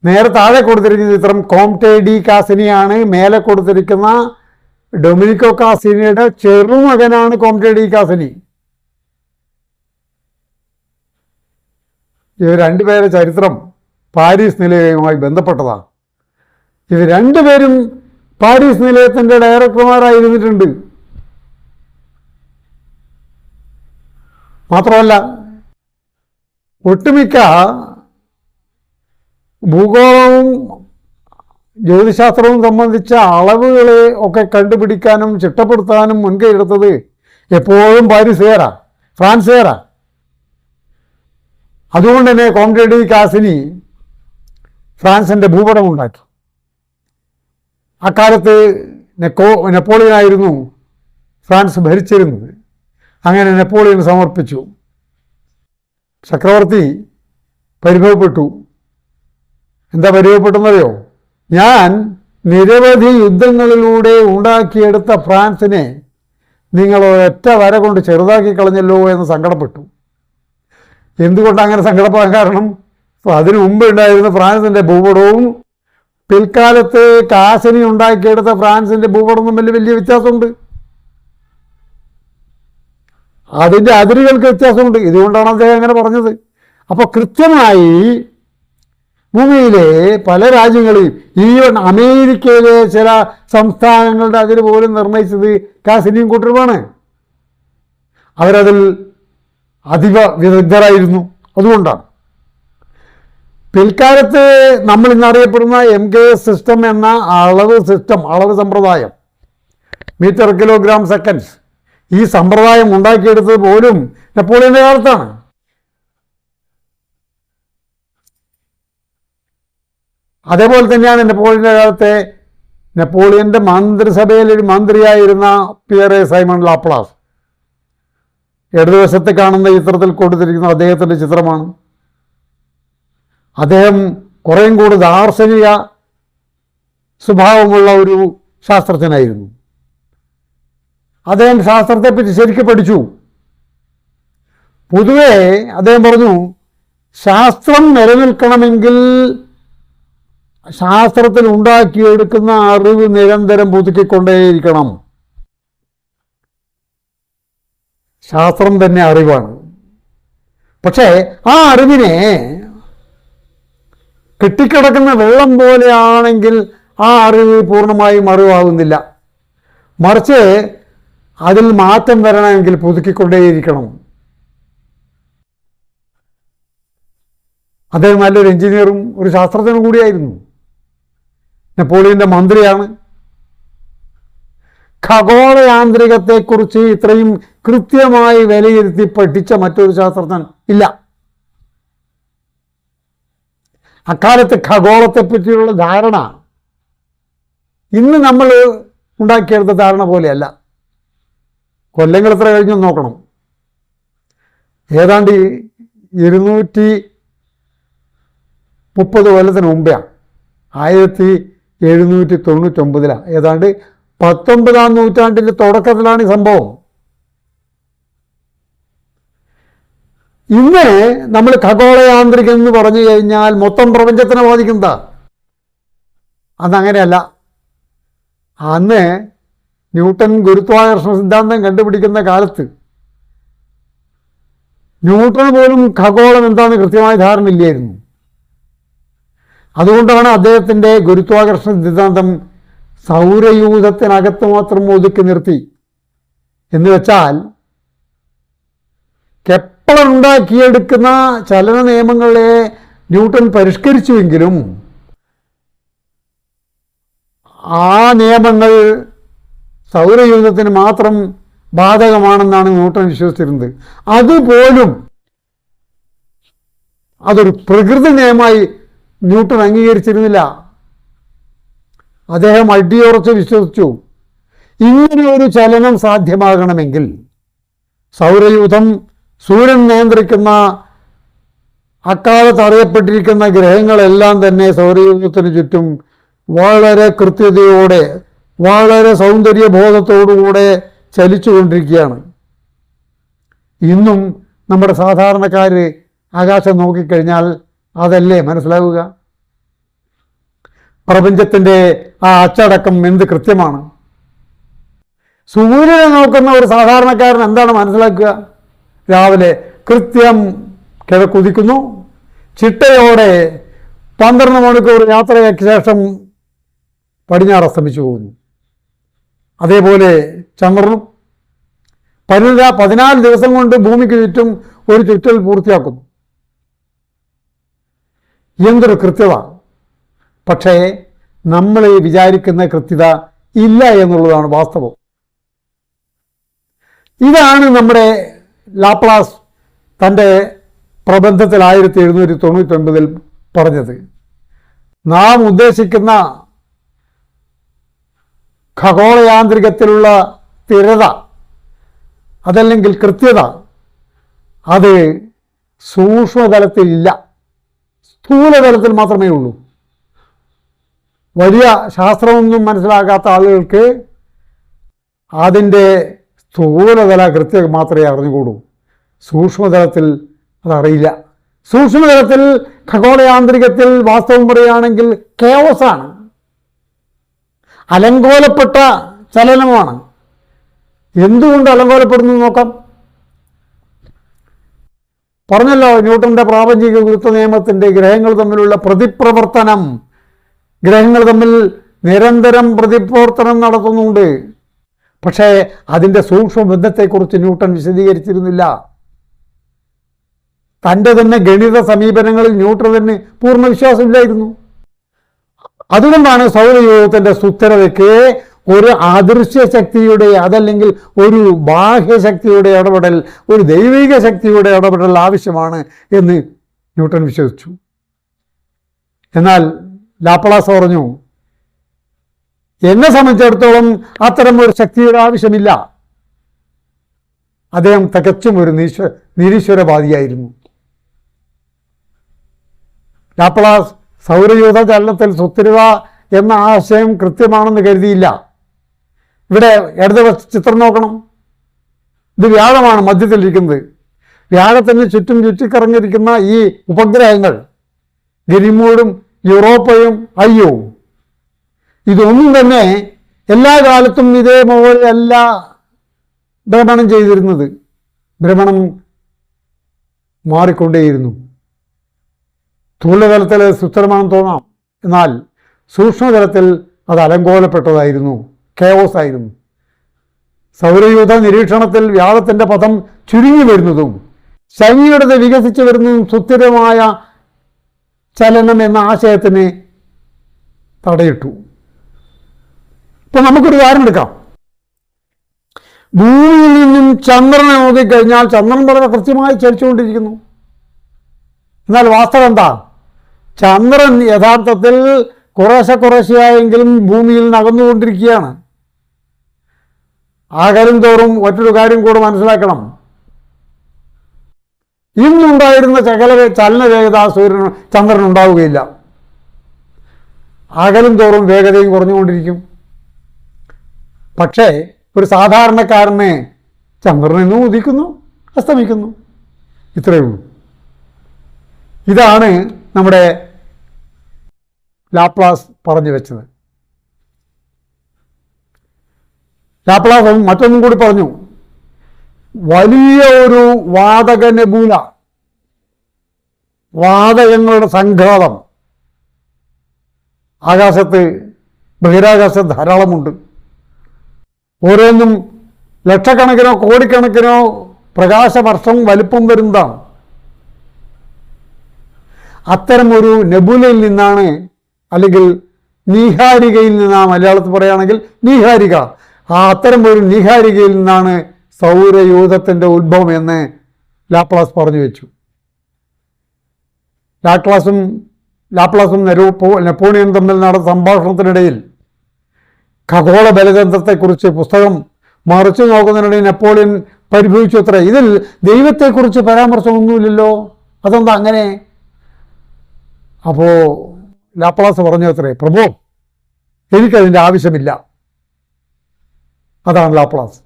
നേരെ താഴെ കൊടുത്തിരിക്കുന്ന ചിത്രം കോംറ്റെ ഡി കാസിനിയാണ്. മേലെ കൊടുത്തിരിക്കുന്ന ഡൊമിനിക്കോ കാസിനിയുടെ ചെറുമകനാണ് കോംറ്റെ ഡി കാസിനി. ഇവർ രണ്ടുപേരുടെ ചരിത്രം പാരീസ് നിലയവുമായി ബന്ധപ്പെട്ടതാണ്. ഇവർ രണ്ടുപേരും പാരീസ് നിലയത്തിൻ്റെ ഡയറക്ടർമാരായിരുന്നിട്ടുണ്ട്. മാത്രമല്ല ഒട്ടുമിക്ക ഭൂഗോളവും ജ്യോതിശാസ്ത്രവും സംബന്ധിച്ച അളവുകളെ ഒക്കെ കണ്ടുപിടിക്കാനും ചിട്ടപ്പെടുത്താനും മുൻകൈ എടുത്തത് എപ്പോഴും പാരീസുകാരാ, ഫ്രാൻസുകാരാ. അതുകൊണ്ട് തന്നെ കോംറ്റെ ഡി കാസിനി ഫ്രാൻസിൻ്റെ ഭൂപടം ഉണ്ടാക്കി. അക്കാലത്ത് നെപ്പോളിയനായിരുന്നു ഫ്രാൻസ് ഭരിച്ചിരുന്നത്. അങ്ങനെ നെപ്പോളിയൻ സമർപ്പിച്ചു. ചക്രവർത്തി പരിഭവപ്പെട്ടു. എന്താ പരിഭവപ്പെട്ടെന്നറിയോ? ഞാൻ നിരവധി യുദ്ധങ്ങളിലൂടെ ഉണ്ടാക്കിയെടുത്ത ഫ്രാൻസിനെ നിങ്ങൾ ഒറ്റ വര കൊണ്ട് ചെറുതാക്കി കളഞ്ഞല്ലോ എന്ന് സങ്കടപ്പെട്ടു. എന്തുകൊണ്ടാണ് അങ്ങനെ സങ്കടപ്പെടാൻ കാരണം? അതിനു മുമ്പ് ഉണ്ടായിരുന്ന ഫ്രാൻസിൻ്റെ ഭൂപടവും പിൽക്കാലത്ത് കാസിനി ഉണ്ടാക്കിയെടുത്ത ഫ്രാൻസിൻ്റെ ഭൂപടവും തമ്മിൽ വലിയ വ്യത്യാസമുണ്ട്. അതിൻ്റെ അതിരുകൾക്ക് വ്യത്യാസമുണ്ട്. ഇതുകൊണ്ടാണ് അദ്ദേഹം അങ്ങനെ പറഞ്ഞത്. അപ്പോൾ കൃത്യമായി ഭൂമിയിലെ പല രാജ്യങ്ങളെയും, ഈവൻ അമേരിക്കയിലെ ചില സംസ്ഥാനങ്ങളുടെ അതിര് പോലും നിർണയിച്ചത് കാസിനിയും കൂട്ടരുമാണ്. അവരതിൽ അതീവ വിദഗ്ധരായിരുന്നു. അതുകൊണ്ടാണ് പിൽക്കാലത്ത് നമ്മൾ ഇന്നറിയപ്പെടുന്ന MKS സിസ്റ്റം എന്ന അളവ് സമ്പ്രദായം, മീറ്റർ കിലോഗ്രാം സെക്കൻഡ്സ്, ഈ സമ്പ്രദായം ഉണ്ടാക്കിയെടുത്തത് പോലും നെപ്പോളിയൻ്റെ കാലത്താണ്. അതേപോലെ തന്നെയാണ് നെപ്പോളിയൻ്റെ കാലത്തെ നെപ്പോളിയൻ്റെ മന്ത്രിസഭയിൽ ഒരു മന്ത്രിയായിരുന്ന പിയറെ സൈമൺ ലാപ്ലാസ്. ഇടതുവശത്ത് കാണുന്ന ചിത്രത്തിൽ കൊടുത്തിരിക്കുന്ന അദ്ദേഹത്തിൻ്റെ ചിത്രമാണ്. അദ്ദേഹം കുറേയും കൂടി ദാർശനിക സ്വഭാവമുള്ള ഒരു ശാസ്ത്രജ്ഞനായിരുന്നു. അദ്ദേഹം ശാസ്ത്രത്തെപ്പറ്റി ശരിക്കും പഠിച്ചു. പൊതുവെ അദ്ദേഹം പറഞ്ഞു, ശാസ്ത്രം നിലനിൽക്കണമെങ്കിൽ ശാസ്ത്രത്തിൽ ഉണ്ടാക്കിയെടുക്കുന്ന അറിവ് നിരന്തരം പുതുക്കിക്കൊണ്ടേയിരിക്കണം. ശാസ്ത്രം തന്നെ അറിവാണ്. പക്ഷേ ആ അറിവിനെ കെട്ടിക്കിടക്കുന്ന വെള്ളം പോലെയാണെങ്കിൽ ആ അറിവ് പൂർണ്ണമായും അറിവാകുന്നില്ല. മറിച്ച് അതിൽ മാറ്റം വരണമെങ്കിൽ പുതുക്കിക്കൊണ്ടേയിരിക്കണം. അദ്ദേഹം നല്ലൊരു എഞ്ചിനീയറും ഒരു ശാസ്ത്രജ്ഞനും കൂടിയായിരുന്നു. നെപ്പോളിയൻ്റെ മന്ത്രിയാണ്. ഖഗോളയാന്ത്രികത്തെക്കുറിച്ച് ഇത്രയും കൃത്യമായി വിലയിരുത്തി പഠിച്ച മറ്റൊരു ശാസ്ത്രജ്ഞൻ ഇല്ല. അക്കാലത്ത് ഖഗോളത്തെപ്പറ്റിയുള്ള ധാരണ ഇന്ന് നമ്മൾ ഉണ്ടാക്കിയെടുത്ത ധാരണ പോലെയല്ല. കൊല്ലങ്ങൾ എത്ര കഴിഞ്ഞു നോക്കണം. ഏതാണ്ട് 230 കൊല്ലത്തിന് മുമ്പേ, 1799, ഏതാണ്ട് 19-ാം നൂറ്റാണ്ടിൻ്റെ തുടക്കത്തിലാണ് ഈ സംഭവം. ഇന്ന് നമ്മൾ ഖഗോളയാന്ത്രികം എന്ന് പറഞ്ഞു കഴിഞ്ഞാൽ മൊത്തം പ്രപഞ്ചത്തിനെ ബാധിക്കുന്നതാ. അതങ്ങനെയല്ല. അന്ന് ന്യൂട്ടൺ ഗുരുത്വാകർഷണ സിദ്ധാന്തം കണ്ടുപിടിക്കുന്ന കാലത്ത് ന്യൂട്ടൺ പോലും ഖഗോളം എന്താണെന്ന് കൃത്യമായ ധാരണയില്ലായിരുന്നു. അതുകൊണ്ടാണ് അദ്ദേഹത്തിൻ്റെ ഗുരുത്വാകർഷണ സിദ്ധാന്തം സൗരയൂഥത്തിനകത്ത് മാത്രം ഒതുക്കി നിർത്തി. എന്ന് വെച്ചാൽ കെപ്ലർ ഉണ്ടാക്കിയെടുക്കുന്ന ചലന നിയമങ്ങളെ ന്യൂട്ടൺ പരിഷ്കരിച്ചുവെങ്കിലും ആ നിയമങ്ങൾ സൗരയൂഥത്തിന് മാത്രം ബാധകമാണെന്നാണ് ന്യൂട്ടൺ വിശ്വസിച്ചിരുന്നത്. അതുപോലും അതൊരു പ്രകൃതി നിയമമായി ന്യൂട്ടൺ അംഗീകരിച്ചിരുന്നില്ല. അദ്ദേഹം അടിയുറച്ച് വിശ്വസിച്ചു, ഇങ്ങനെ ഒരു ചലനം സാധ്യമാകണമെങ്കിൽ സൗരയൂഥം സൂര്യൻ നിയന്ത്രിക്കുന്ന അക്കാലത്ത് അറിയപ്പെട്ടിരിക്കുന്ന ഗ്രഹങ്ങളെല്ലാം തന്നെ സൗരയൂഥത്തിന് ചുറ്റും വളരെ കൃത്യതയോടെ വളരെ സൗന്ദര്യബോധത്തോടുകൂടെ ചലിച്ചുകൊണ്ടിരിക്കുകയാണ്. ഇന്നും നമ്മുടെ സാധാരണക്കാർ ആകാശം നോക്കിക്കഴിഞ്ഞാൽ അതല്ലേ മനസ്സിലാവുക? പ്രപഞ്ചത്തിൻ്റെ ആ അച്ചടക്കം എന്ത് കൃത്യമാണ്. സൂര്യനെ നോക്കുന്ന ഒരു സാധാരണക്കാരൻ എന്താണ് മനസ്സിലാക്കുക? രാവിലെ കൃത്യം കിഴക്കുദിക്കുന്നു, ചിട്ടയോടെ 12 മണിക്കൂർ യാത്രയ്ക്ക് ശേഷം പടിഞ്ഞാറ് അസ്തമിച്ചു പോകുന്നു. അതേപോലെ ചന്ദ്രനും 14 ദിവസം കൊണ്ട് ഭൂമിക്ക് ചുറ്റും ഒരു ചുറ്റൽ പൂർത്തിയാക്കുന്നു. എന്തൊരു കൃത്യത! പക്ഷേ നമ്മൾ വിചാരിക്കുന്ന കൃത്യത ഇല്ല എന്നുള്ളതാണ് വാസ്തവം. ഇതാണ് നമ്മുടെ ലാപ്ലാസ് തൻ്റെ പ്രബന്ധത്തിൽ 1799 പറഞ്ഞത്. നാം ഉദ്ദേശിക്കുന്ന ഖഗോളയാന്ത്രികത്തിലുള്ള സ്ഥിരത അതല്ലെങ്കിൽ കൃത്യത അത് സൂക്ഷ്മതലത്തിലില്ല, സ്ഥൂലതലത്തിൽ മാത്രമേ ഉള്ളൂ. വലിയ ശാസ്ത്രമൊന്നും മനസ്സിലാക്കാത്ത ആളുകൾക്ക് അതിൻ്റെ സ്ഥൂലതല കൃത്യം മാത്രമേ അറിഞ്ഞുകൂടൂ, സൂക്ഷ്മതലത്തിൽ അതറിയില്ല. സൂക്ഷ്മതലത്തിൽ ഖഗോളയാന്ത്രികത്തിൽ വാസ്തവം പറയുകയാണെങ്കിൽ കെയോസാണ്, അലങ്കോലപ്പെട്ട ചലനമാണ്. എന്തുകൊണ്ട് അലങ്കോലപ്പെടുന്നു നോക്കാം. പറഞ്ഞല്ലോ, ന്യൂട്ടൻ്റെ പ്രാപഞ്ചിക ഗുരുത്വ നിയമത്തിൻ്റെ ഗ്രഹങ്ങൾ തമ്മിലുള്ള പ്രതിപ്രവർത്തനം, ഗ്രഹങ്ങൾ തമ്മിൽ നിരന്തരം പ്രതിപ്രവർത്തനം നടത്തുന്നുണ്ട്. പക്ഷേ അതിൻ്റെ സൂക്ഷ്മ ബന്ധത്തെക്കുറിച്ച് ന്യൂട്ടൺ വിശദീകരിച്ചിരുന്നില്ല. തൻ്റെ തന്നെ ഗണിത സമീപനങ്ങളിൽ ന്യൂട്ടന് പൂർണ്ണ വിശ്വാസമില്ലായിരുന്നു. അതുകൊണ്ടാണ് സൗരയൂഥത്തിൻ്റെ സുസ്ഥിരതയ്ക്ക് ഒരു അദൃശ്യ ശക്തിയുടെ അതല്ലെങ്കിൽ ഒരു ബാഹ്യശക്തിയുടെ ഇടപെടൽ, ഒരു ദൈവിക ശക്തിയുടെ ഇടപെടൽ ആവശ്യമാണ് എന്ന് ന്യൂട്ടൺ വിശ്വസിച്ചു. എന്നാൽ ലാപ്ലാസ് പറഞ്ഞു, എന്നെ സംബന്ധിച്ചിടത്തോളം അത്തരം ഒരു ശക്തിയുടെ ആവശ്യമില്ല. അദ്ദേഹം തികച്ചും ഒരു നിരീശ്വരവാദിയായിരുന്നു. ലാപ്ലാസ് സൗരയൂഥ ചലനത്തിൽ സുസ്ഥിരത എന്ന ആശയം കൃത്യമാണെന്ന് കരുതിയില്ല. ഇവിടെ ഇടതുവശ ചിത്രം നോക്കണം. ഇത് വ്യാഴമാണ് മധ്യത്തിലിരിക്കുന്നത്. വ്യാഴത്തിന് ചുറ്റും ചുറ്റിക്കറങ്ങിയിരിക്കുന്ന ഈ ഉപഗ്രഹങ്ങൾ ഗനിമോഡും യൂറോപ്പയും അയ്യോ, ഇതൊന്നും തന്നെ എല്ലാ കാലത്തും ഇതേപോലെയല്ല ഭ്രമണം ചെയ്തിരുന്നത്. ഭ്രമണം മാറിക്കൊണ്ടേയിരുന്നു. സ്ഥൂലതലത്തിൽ സുസ്ഥിരമാണെന്ന് തോന്നാം, എന്നാൽ സൂക്ഷ്മതലത്തിൽ അത് അലങ്കോലപ്പെട്ടതായിരുന്നു, കെയോസ് ആയിരുന്നു. സൗരയൂഥ നിരീക്ഷണത്തിൽ വ്യാഴത്തിൻ്റെ പഥം ചുരുങ്ങി വരുന്നതും ശനിയുടെ വികസിച്ചു വരുന്നതും സുസ്ഥിരമായ ചലനം എന്ന ആശയത്തിന് തടയിട്ടു. ഇപ്പം നമുക്കൊരു ഉദാഹരണം എടുക്കാം. ഭൂമിയിൽ നിന്നും ചന്ദ്രനെ നോക്കിക്കഴിഞ്ഞാൽ ചന്ദ്രൻ വളരെ കൃത്യമായി ചലിച്ചുകൊണ്ടിരിക്കുന്നു. എന്നാൽ വാസ്തവം എന്താ? ചന്ദ്രൻ യഥാർത്ഥത്തിൽ കുറേശ്ശെയായെങ്കിലും ഭൂമിയിൽ നിന്ന് അകന്നുകൊണ്ടിരിക്കുകയാണ്. അകലും തോറും മറ്റൊരു കാര്യം കൂടെ മനസ്സിലാക്കണം. ഇന്നുണ്ടായിരുന്ന ചലന വേഗത ചന്ദ്രനുണ്ടാവുകയില്ല. അകലും തോറും വേഗതയും കുറഞ്ഞുകൊണ്ടിരിക്കും. പക്ഷേ ഒരു സാധാരണക്കാരനെ ചന്ദ്രനിൽ നിന്ന് ഉദിക്കുന്നു, അസ്തമിക്കുന്നു, ഇത്രയേ ഉള്ളൂ. ഇതാണ് നമ്മുടെ ലാപ്ലാസ് പറഞ്ഞു വെച്ചത്. ലാപ്ലാസ് മറ്റൊന്നും കൂടി പറഞ്ഞു, വലിയ ഒരു വാതക നെബൂല, വാതകങ്ങളുടെ സംഘാതം ആകാശത്ത്, ബഹിരാകാശത്ത് ധാരാളമുണ്ട്. ഓരോന്നും ലക്ഷക്കണക്കിനോ കോടിക്കണക്കിനോ പ്രകാശവർഷം വലിപ്പം വരുന്നതാണ്. അത്തരം ഒരു നെബുലയിൽ നിന്നാണ്, അല്ലെങ്കിൽ നീഹാരികയിൽ നിന്നാണ്, മലയാളത്തിൽ പറയുകയാണെങ്കിൽ നീഹാരിക, അത്തരം ഒരു നീഹാരികയിൽ നിന്നാണ് സൗരയൂഥത്തിൻ്റെ ഉത്ഭവം എന്ന് ലാപ്ലാസ് പറഞ്ഞു വെച്ചു. ലാപ്ലാസും നെപ്പോളിയനും തമ്മിൽ നടന്ന സംഭാഷണത്തിനിടയിൽ ഖഗോള ബലതന്ത്രത്തെക്കുറിച്ച് പുസ്തകം മറിച്ചു നോക്കുന്നതിനിടയിൽ നെപ്പോളിയൻ പരിഭവിച്ചു അത്ര, ഇതിൽ ദൈവത്തെക്കുറിച്ച് പരാമർശമൊന്നുമില്ലല്ലോ, അതെന്താ അങ്ങനെ? അപ്പോൾ ലാപ്ലാസ് പറഞ്ഞു അത്രേ, പ്രഭു എനിക്കതിൻ്റെ ആവശ്യമില്ല. അതാണ് ലാപ്ലാസ്.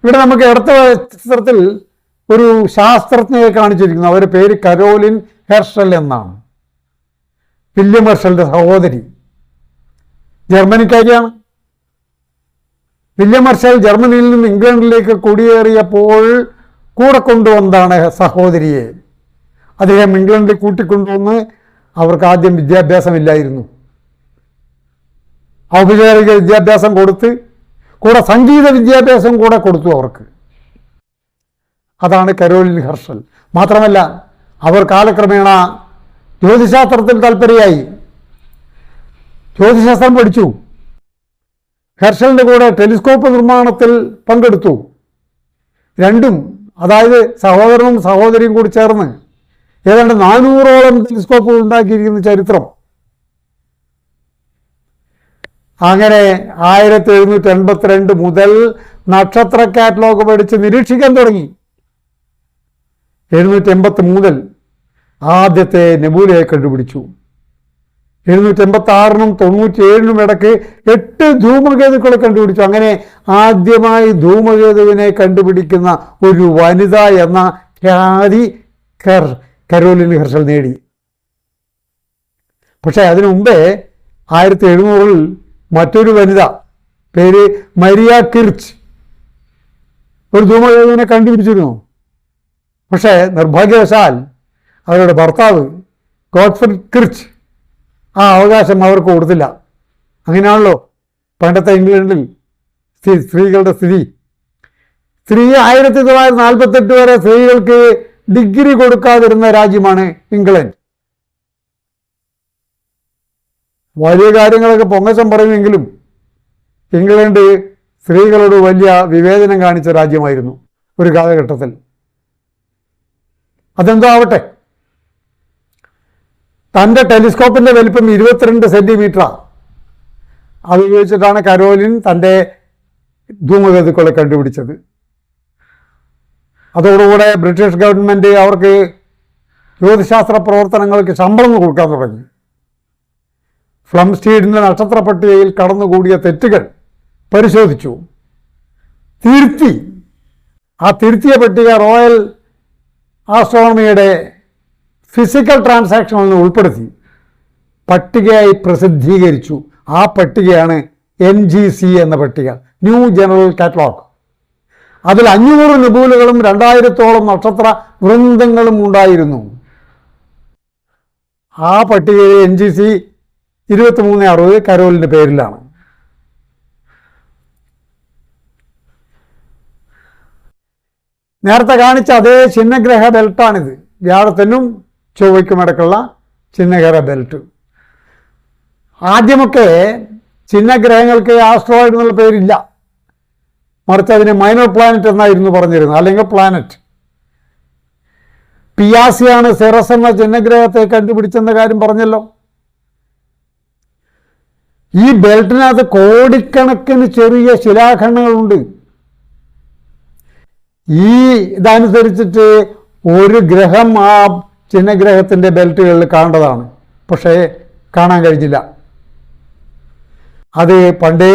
ഇവിടെ നമുക്ക് അടുത്ത ചിത്രത്തിൽ ഒരു ശാസ്ത്രജ്ഞയെ കാണിച്ചിരിക്കുന്നു. അവരുടെ പേര് കരോലിൻ ഹെർഷൽ എന്നാണ്. വില്യം ഹെർഷലിൻ്റെ സഹോദരി, ജർമ്മനിക്കാരിയാണ്. വില്യം ഹെർഷൽ ജർമ്മനിയിൽ നിന്ന് ഇംഗ്ലണ്ടിലേക്ക് കുടിയേറിയപ്പോൾ കൂടെ കൊണ്ടുവന്നതാണ് സഹോദരിയെ. അദ്ദേഹം ഇംഗ്ലണ്ടിൽ കൂട്ടിക്കൊണ്ടുവന്ന് അവർക്ക് ആദ്യം വിദ്യാഭ്യാസമില്ലായിരുന്നു. ഔപചാരിക വിദ്യാഭ്യാസം കൊടുത്ത് കൂടെ സംഗീത വിദ്യാഭ്യാസം കൂടെ കൊടുത്തു അവർക്ക്. അതാണ് കരോലിൻ ഹെർഷൽ. മാത്രമല്ല അവർ കാലക്രമേണ ജ്യോതിശാസ്ത്രത്തിൽ താല്പര്യമായി, ജ്യോതിശാസ്ത്രം പഠിച്ചു. ഹെർഷലിൻ്റെ കൂടെ ടെലിസ്കോപ്പ് നിർമ്മാണത്തിൽ പങ്കെടുത്തു. രണ്ടും, അതായത് സഹോദരനും സഹോദരിയും കൂടി ചേർന്ന് ഏതാണ്ട് 400ഓളം ടെലിസ്കോപ്പുകൾ ഉണ്ടാക്കിയിരിക്കുന്ന ചരിത്രം. അങ്ങനെ 1782 മുതൽ നക്ഷത്ര കാറ്റലോഗ് പഠിച്ച് നിരീക്ഷിക്കാൻ തുടങ്ങി. 783 മുതൽ ആദ്യത്തെ നെബൂലയെ കണ്ടുപിടിച്ചു. 786നും 97നും ഇടയ്ക്ക് 8 ധൂമകേതുക്കളെ കണ്ടുപിടിച്ചു. അങ്ങനെ ആദ്യമായി ധൂമകേതുവിനെ കണ്ടുപിടിക്കുന്ന ഒരു വനിത എന്ന ഖ്യാതി കരോലിൻ ഹെർഷൽ നേടി. പക്ഷേ അതിനു മുമ്പേ 1700-ൽ മറ്റൊരു വനിത, പേര് മരിയ കിർച്ച്, ഒരു ധൂമകേതുവിനെ കണ്ടുപിടിച്ചിരുന്നു. പക്ഷേ നിർഭാഗ്യവശാൽ അവരുടെ ഭർത്താവ് ഗോട്ട്ഫ്രീഡ് കിർച്ച് ആ അവകാശം അവർക്ക് കൊടുത്തില്ല. അങ്ങനെയാണല്ലോ പണ്ടത്തെ ഇംഗ്ലണ്ടിൽ സ്ത്രീകളുടെ സ്ഥിതി. 1948 വരെ സ്ത്രീകൾക്ക് ഡിഗ്രി കൊടുക്കാതിരുന്ന രാജ്യമാണ് ഇംഗ്ലണ്ട്. വലിയ കാര്യങ്ങളൊക്കെ പൊങ്ങച്ചം പറയുമെങ്കിലും ഇംഗ്ലണ്ട് സ്ത്രീകളോട് വലിയ വിവേചനം കാണിച്ച രാജ്യമായിരുന്നു ഒരു കാലഘട്ടത്തിൽ. അതെന്തോ ആവട്ടെ, തൻ്റെ ടെലിസ്കോപ്പിൻ്റെ വലിപ്പം 22 സെൻറ്റിമീറ്ററാണ്. അത് ഉപയോഗിച്ചിട്ടാണ് കരോലിൻ തൻ്റെ ധൂമകേതുക്കളെ കണ്ടുപിടിച്ചത്. അതോടുകൂടെ ബ്രിട്ടീഷ് ഗവൺമെൻറ് അവർക്ക് ജ്യോതിശാസ്ത്ര പ്രവർത്തനങ്ങൾക്ക് ശമ്പളം കൊടുക്കാൻ തുടങ്ങി. ഫ്ലംസ്റ്റീഡിൻ്റെ നക്ഷത്ര പട്ടികയിൽ കടന്നുകൂടിയ തെറ്റുകൾ പരിശോധിച്ചു, തിരുത്തി. ആ തിരുത്തിയ പട്ടിക റോയൽ ആസ്ട്രോണമിയുടെ ഫിസിക്കൽ ട്രാൻസാക്ഷനിൽ നിന്ന് ഉൾപ്പെടുത്തി പട്ടികയായി പ്രസിദ്ധീകരിച്ചു. ആ പട്ടികയാണ് NGC എന്ന പട്ടിക, ന്യൂ ജനറൽ കാറ്റലോഗ്. അതിൽ 500 നെബൂലകളും 2000-ഓളം നക്ഷത്ര വൃന്ദങ്ങളും ഉണ്ടായിരുന്നു. ആ പട്ടികയിൽ NGC 2360 കരോലിൻ്റെ പേരിലാണ്. നേരത്തെ കാണിച്ച അതേ ചിഹ്നഗ്രഹ ബെൽറ്റാണിത്. വ്യാഴത്തിനും ചൊവ്വയ്ക്കും ഇടയ്ക്കുള്ള ചിഹ്നഗ്രഹ ബെൽറ്റ്. ആദ്യമൊക്കെ ചിഹ്നഗ്രഹങ്ങൾക്ക് ആസ്ട്രോയിഡ് എന്നുള്ള പേരില്ല, മറിച്ച് അതിന് മൈനർ പ്ലാനറ്റ് എന്നായിരുന്നു പറഞ്ഞിരുന്നത്, അല്ലെങ്കിൽ പ്ലാനറ്റ്. പിയാസിയാണ് സെറസ് എന്ന ചിഹ്നഗ്രഹത്തെ കണ്ടുപിടിച്ചെന്ന കാര്യം പറഞ്ഞല്ലോ. ഈ ബെൽറ്റിനകത്ത് കോടിക്കണക്കിന് ചെറിയ ശിലാഖണ്ഡങ്ങളുണ്ട്. ഈ ഇതനുസരിച്ചിട്ട് ഒരു ഗ്രഹം ആ ചിഹ്നഗ്രഹത്തിൻ്റെ ബെൽറ്റുകളിൽ കാണേണ്ടതാണ്, പക്ഷേ കാണാൻ കഴിഞ്ഞില്ല. അത് പണ്ടേ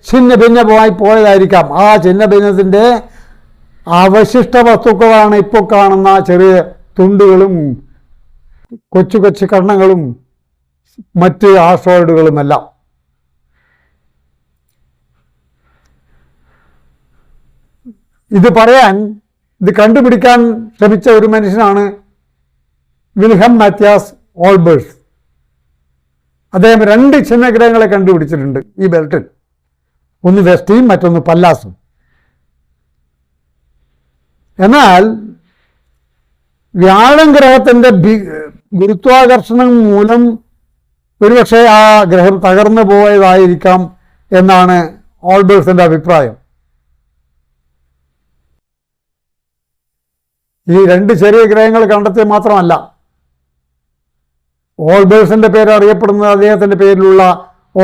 ഛിന്ന ഭിന്നമായി പോയതായിരിക്കാം. ആ ഛിന്ന ഭിന്നത്തിൻ്റെ അവശിഷ്ട വസ്തുക്കളാണ് ഇപ്പോൾ കാണുന്ന ചെറിയ തുണ്ടുകളും കൊച്ചു കൊച്ചു കണ്ണങ്ങളും മറ്റ് ആസ്ട്രോയിഡുകളുമെല്ലാം. ഇത് കണ്ടുപിടിക്കാൻ ശ്രമിച്ച ഒരു മനുഷ്യനാണ് വിൽഹം മാത്യാസ് ഓൾബേഴ്സ്. അദ്ദേഹം 2 ചിഹ്നഗ്രഹങ്ങളെ കണ്ടുപിടിച്ചിട്ടുണ്ട് ഈ ബെൽറ്റിൽ. ഒന്ന് വെസ്റ്റിയും മറ്റൊന്ന് പല്ലാസും. എന്നാൽ വ്യാഴം ഗ്രഹത്തിൻ്റെ ഗുരുത്വാകർഷണം മൂലം ഒരുപക്ഷെ ആ ഗ്രഹം തകർന്നു പോയതായിരിക്കാം എന്നാണ് ഓൾബേഴ്സിൻ്റെ അഭിപ്രായം. ഈ 2 ചെറിയ ഗ്രഹങ്ങൾ കണ്ടെത്തിയ മാത്രമല്ല, ഓൾബേഴ്സിൻ്റെ പേര് അറിയപ്പെടുന്നത് അദ്ദേഹത്തിൻ്റെ പേരിലുള്ള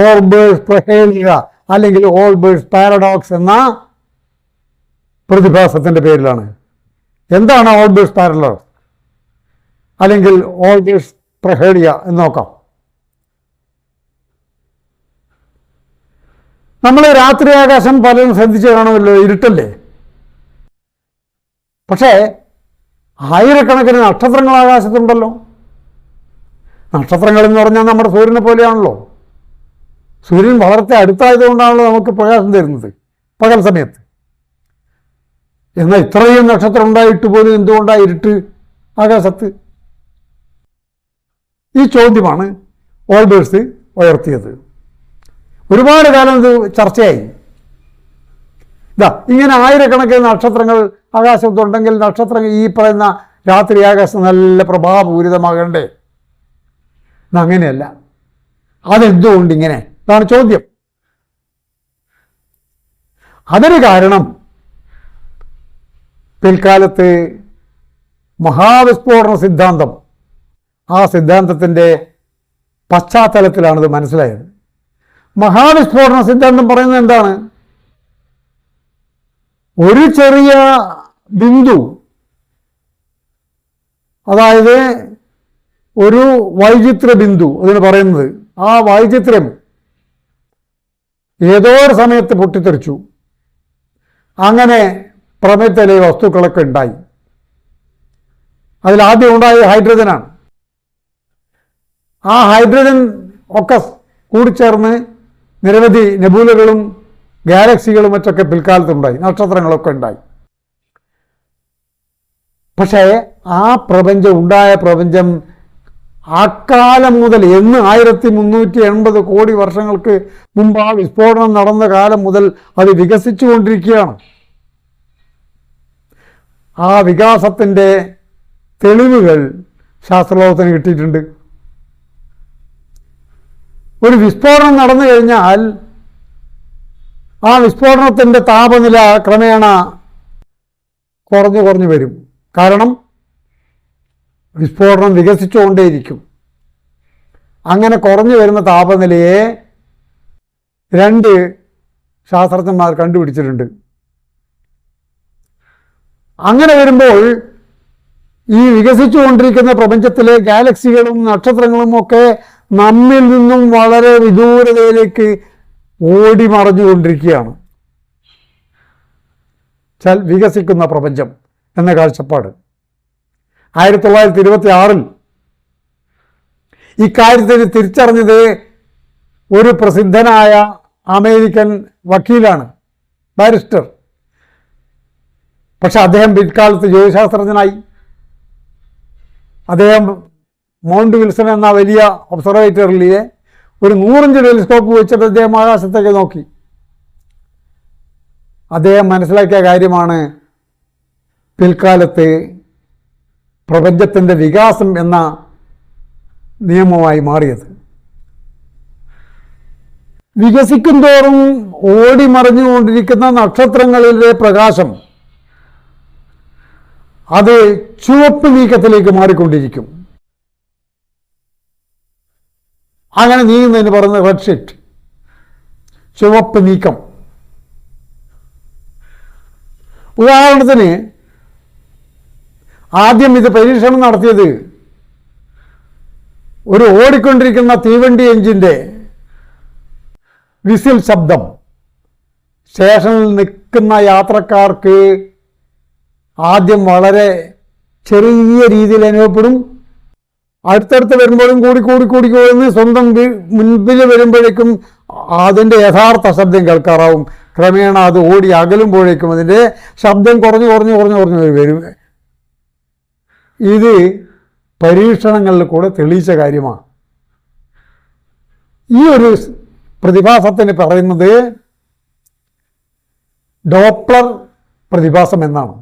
ഓൾബേഴ്സ് പ്രഹേലിക അല്ലെങ്കിൽ ഓൾബേഴ്സ് പാരഡോക്സ് എന്ന പ്രതിഭാസത്തിൻ്റെ പേരിലാണ്. എന്താണ് ഓൾബേഴ്സ് പാരഡോക്സ് അല്ലെങ്കിൽ ഓൾബേഴ്സ് പ്രഹേലിയ എന്ന് നോക്കാം. നമ്മൾ രാത്രി ആകാശം പലരും ശ്രദ്ധിച്ച് കാണുമല്ലോ, ഇരുട്ടല്ലേ. പക്ഷേ ആയിരക്കണക്കിന് നക്ഷത്രങ്ങൾ ആകാശത്തുണ്ടല്ലോ. നക്ഷത്രങ്ങൾ എന്ന് പറഞ്ഞാൽ നമ്മുടെ സൂര്യനെ പോലെയാണല്ലോ. സൂര്യൻ വളരെ അടുത്തായതുകൊണ്ടാണല്ലോ നമുക്ക് പ്രകാശം തരുന്നത് പകൽ സമയത്ത്. എന്നാൽ ഇത്രയും നക്ഷത്രം ഉണ്ടായിട്ട് പോലും എന്തുകൊണ്ടാണ് ഇരുട്ട് ആകാശത്ത്? ഈ ചോദ്യമാണ് ഓൾബേഴ്സ് ഉയർത്തിയത്. ഒരുപാട് കാലം ഇത് ചർച്ചയായി. ഇങ്ങനെ ആയിരക്കണക്കിന് നക്ഷത്രങ്ങൾ ആകാശത്തുണ്ടെങ്കിൽ നക്ഷത്രങ്ങൾ ഈ പറയുന്ന രാത്രി ആകാശം നല്ല പ്രഭാപൂരിതമാകണ്ടേ? അങ്ങനെയല്ല. അതെന്തുകൊണ്ടിങ്ങനെ? അതാണ് ചോദ്യം. അതിന് കാരണം പിൽക്കാലത്ത് മഹാവിസ്ഫോടന സിദ്ധാന്തം, ആ സിദ്ധാന്തത്തിൻ്റെ പശ്ചാത്തലത്തിലാണിത് മനസ്സിലായത്. മഹാവിസ്ഫോടന സിദ്ധാന്തം പറയുന്നത് എന്താണ്? ഒരു ചെറിയ ബിന്ദു, അതായത് ഒരു വൈചിത്ര ബിന്ദു അതിന് പറയുന്നത്, ആ വൈചിത്രം ഏതോ ഒരു സമയത്ത് പൊട്ടിത്തെറിച്ചു. അങ്ങനെ പ്രപഞ്ചത്തിലെ വസ്തുക്കളൊക്കെ ഉണ്ടായി. അതിലാദ്യം ഉണ്ടായ ഹൈഡ്രജനാണ്. ആ ഹൈഡ്രജൻ ഒക്കെ കൂടിച്ചേർന്ന് നിരവധി നെബുലകളും ഗാലക്സികളും മറ്റൊക്കെ പിൽക്കാലത്തുണ്ടായി, നക്ഷത്രങ്ങളൊക്കെ ഉണ്ടായി. പക്ഷേ ആ ഉണ്ടായ പ്രപഞ്ചം അക്കാലം മുതൽ, എന്ന് 1380 കോടി വർഷങ്ങൾക്ക് മുമ്പ് ആ വിസ്ഫോടനം നടന്ന കാലം മുതൽ അത് വികസിച്ചു കൊണ്ടിരിക്കുകയാണ്. ആ വികാസത്തിൻ്റെ തെളിവുകൾ ശാസ്ത്രലോകത്തിന് കിട്ടിയിട്ടുണ്ട്. ഒരു വിസ്ഫോടനം നടന്നു കഴിഞ്ഞാൽ ആ വിസ്ഫോടനത്തിൻ്റെ താപനില ക്രമേണ കുറഞ്ഞു വരും. കാരണം വിസ്ഫോടനം വികസിച്ചുകൊണ്ടേയിരിക്കും. അങ്ങനെ കുറഞ്ഞു വരുന്ന താപനിലയെ 2 ശാസ്ത്രജ്ഞന്മാർ കണ്ടുപിടിച്ചിട്ടുണ്ട്. അങ്ങനെ വരുമ്പോൾ ഈ വികസിച്ചുകൊണ്ടിരിക്കുന്ന പ്രപഞ്ചത്തിലെ ഗാലക്സികളും നക്ഷത്രങ്ങളും ഒക്കെ നമ്മിൽ നിന്നും വളരെ വിദൂരതയിലേക്ക് ഓടി മറഞ്ഞുകൊണ്ടിരിക്കുകയാണ്. വികസിക്കുന്ന പ്രപഞ്ചം എന്ന കാഴ്ചപ്പാട് 1926 ഇക്കാര്യത്തിന് തിരിച്ചറിഞ്ഞത് ഒരു പ്രസിദ്ധനായ അമേരിക്കൻ വക്കീലാണ്, ബാരിസ്റ്റർ. പക്ഷെ അദ്ദേഹം പിൽക്കാലത്ത് ജ്യോതിശാസ്ത്രജ്ഞനായി. അദ്ദേഹം മൗണ്ട് വിൽസൺ എന്ന വലിയ ഒബ്സർവേറ്ററിലെ ഒരു 100 ഇഞ്ച് ടെലിസ്കോപ്പ് വെച്ചിട്ട് അദ്ദേഹം ആകാശത്തേക്ക് നോക്കി. അദ്ദേഹം മനസ്സിലാക്കിയ കാര്യമാണ് പിൽക്കാലത്ത് പ്രപഞ്ചത്തിൻ്റെ വികാസം എന്ന നിയമമായി മാറിയത്. വികസിക്കും തോറും ഓടി മറിഞ്ഞുകൊണ്ടിരിക്കുന്ന നക്ഷത്രങ്ങളിലെ പ്രകാശം അത് ചുവപ്പ് നീക്കത്തിലേക്ക് മാറിക്കൊണ്ടിരിക്കും. അങ്ങനെ നീങ്ങുന്നതിന് പറയുന്നത് റെഡ് ഷിഫ്റ്റ്, ചുവപ്പ് നീക്കം. ഉദാഹരണത്തിന് ആദ്യം ഇത് പരീക്ഷണം നടത്തിയത് ഒരു ഓടിക്കൊണ്ടിരിക്കുന്ന തീവണ്ടി എഞ്ചിൻ്റെ വിസിൽ ശബ്ദം സ്റ്റേഷനിൽ നിൽക്കുന്ന യാത്രക്കാർക്ക് ആദ്യം വളരെ ചെറിയ രീതിയിൽ അനുഭവപ്പെടും. അടുത്തടുത്ത് വരുമ്പോഴും കൂടി സ്വന്തം മുൻപിൽ വരുമ്പോഴേക്കും അതിൻ്റെ യഥാർത്ഥ ശബ്ദം കേൾക്കാറാവും. ക്രമേണ അത് ഓടി അകലുമ്പോഴേക്കും അതിൻ്റെ ശബ്ദം കുറഞ്ഞു വരും. ഇത് പരീക്ഷണങ്ങളിൽ കൂടെ തെളിയിച്ച കാര്യമാണ്. ഈ ഒരു പ്രതിഭാസത്തിന് പറയുന്നത് ഡോപ്ലർ പ്രതിഭാസം എന്നാണ്.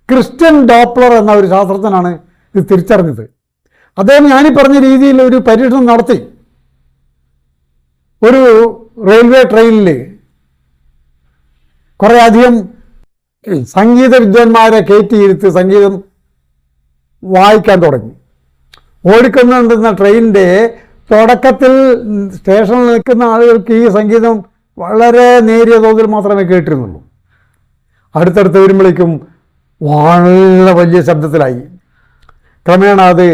ക്രിസ്ത്യൻ ഡോപ്ലർ എന്ന ഒരു ശാസ്ത്രജ്ഞനാണ് ഇത് തിരിച്ചറിഞ്ഞത്. അദ്ദേഹം ഞാനീ പറഞ്ഞ രീതിയിൽ ഒരു പരീക്ഷണം നടത്തി. ഒരു റെയിൽവേ ട്രെയിനിൽ കുറേ അധികം സംഗീത വിദ്വാൻമാരെ കയറ്റിയിരുത്തി സംഗീതം വായിക്കാൻ തുടങ്ങി. ഓടിക്കൊണ്ടിരുന്ന ട്രെയിനിൻ്റെ തുടക്കത്തിൽ സ്റ്റേഷനിൽ നിൽക്കുന്ന ആളുകൾക്ക് ഈ സംഗീതം വളരെ നേരിയ തോതിൽ മാത്രമേ കേട്ടിരുന്നുള്ളൂ. അടുത്തടുത്ത് വരുമ്പോഴേക്കും വളരെ വലിയ ശബ്ദത്തിലായി. ക്രമേണ അത്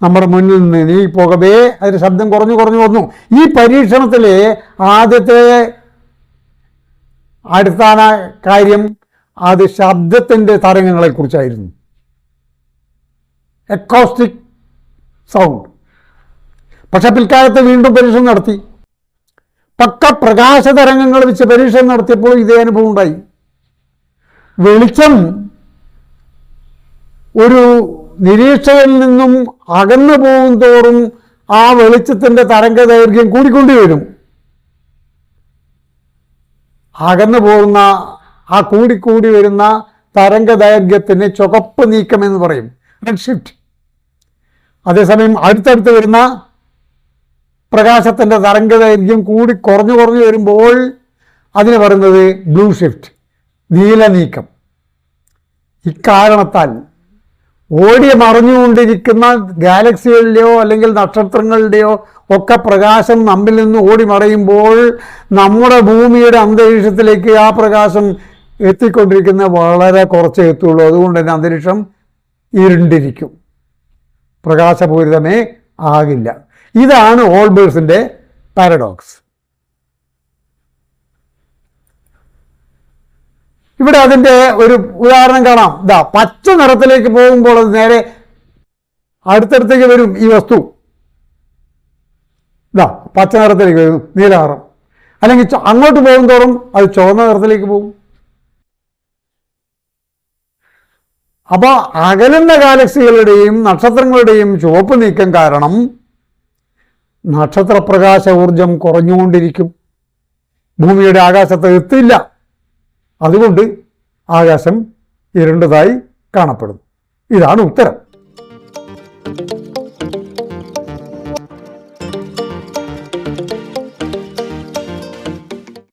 നമ്മുടെ മുന്നിൽ നിന്ന് നീ പോകവേ അതിൻ്റെ ശബ്ദം കുറഞ്ഞു വന്നു. ഈ പരീക്ഷണത്തിലെ ആദ്യത്തെ അടിസ്ഥാന കാര്യം അത് ശബ്ദത്തിൻ്റെ തരംഗങ്ങളെക്കുറിച്ചായിരുന്നു. Acoustic sound. പക്ഷെ പിൽക്കാലത്ത് വീണ്ടും പരീക്ഷണം നടത്തി. പക്ക പ്രകാശ തരംഗങ്ങൾ വെച്ച് പരീക്ഷണം നടത്തിയപ്പോൾ ഇതേ അനുഭവം ഉണ്ടായി. വെളിച്ചം ഒരു നിരീക്ഷകനിൽ നിന്നും അകന്നു പോകും തോറും ആ വെളിച്ചത്തിൻ്റെ തരംഗദൈർഘ്യം കൂടിക്കൊണ്ടുവരും. അകന്നു പോകുന്ന ആ കൂടിക്കൂടി വരുന്ന തരംഗദൈർഘ്യത്തിന് ചുവപ്പ് നീക്കം എന്ന് പറയും, റെഡ് ഷിഫ്റ്റ്. അതേസമയം അടുത്തടുത്ത് വരുന്ന പ്രകാശത്തിൻ്റെ തരംഗദൈർഘ്യം കൂടി കുറഞ്ഞു വരുമ്പോൾ അതിന് പറയുന്നത് ബ്ലൂ ഷിഫ്റ്റ്, നീല നീക്കം. ഇക്കാരണത്താൽ ഓടി മറഞ്ഞുകൊണ്ടിരിക്കുന്ന ഗാലക്സികളിലെയോ അല്ലെങ്കിൽ നക്ഷത്രങ്ങളുടെയോ ഒക്കെ പ്രകാശം നമ്മിൽ നിന്ന് ഓടി മറയുമ്പോൾ നമ്മുടെ ഭൂമിയുടെ അന്തരീക്ഷത്തിലേക്ക് ആ പ്രകാശം എത്തിക്കൊണ്ടിരിക്കുന്ന വളരെ കുറച്ചേ എത്തുള്ളൂ. അതുകൊണ്ട് തന്നെ അന്തരീക്ഷം ഇരുണ്ടിരിക്കും, പ്രകാശപൂരിതമേ ആകില്ല. ഇതാണ് ഓൾബേഴ്സിൻ്റെ പാരഡോക്സ്. ഇവിടെ അതിൻ്റെ ഒരു ഉദാഹരണം കാണാം. പച്ച നിറത്തിലേക്ക് പോകുമ്പോൾ അത് നേരെ അടുത്തടുത്തേക്ക് വരും. ഈ വസ്തു പച്ച നിറത്തിലേക്ക് വരും, നീല നിറം. അല്ലെങ്കിൽ അങ്ങോട്ട് പോകും തോറും അത് ചുവന്ന നിറത്തിലേക്ക് പോകും. അപ്പോൾ അകലുന്ന ഗാലക്സികളുടെയും നക്ഷത്രങ്ങളുടെയും ചുവപ്പ് നീക്കം കാരണം നക്ഷത്രപ്രകാശ ഊർജം കുറഞ്ഞുകൊണ്ടിരിക്കും, ഭൂമിയുടെ ആകാശത്ത് എത്തില്ല. അതുകൊണ്ട് ആകാശം ഇരുണ്ടതായി കാണപ്പെടുന്നു. ഇതാണ് ഉത്തരം.